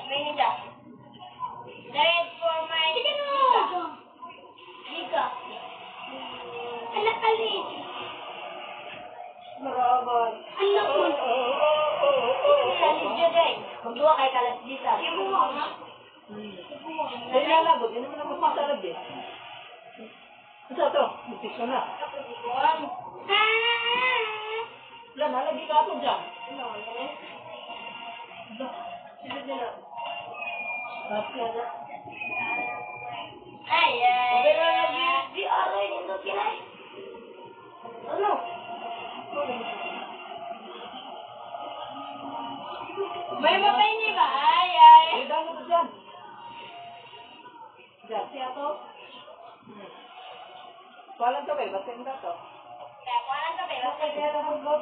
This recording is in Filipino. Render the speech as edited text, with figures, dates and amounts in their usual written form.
May ninja. Red for my Giga. Giga. Anak alin. Marabay. Anak mo. Kalis dyan eh. Magduwa kay kalas dita. Ibu mo ha? Dahil lalabot, yun naman ang mapasalad eh. Ito, ito. Nagpiso na. Wala, nalagi ka ako dyan. Ay, pero di aroy nito kilay. Ano? May mapay niya ba? Ay. Ay, dami ko dyan. Dyan, siya to. Walang to, ba't sa'yo to? Kaya ko alam ka ba? Bakit kaya naman,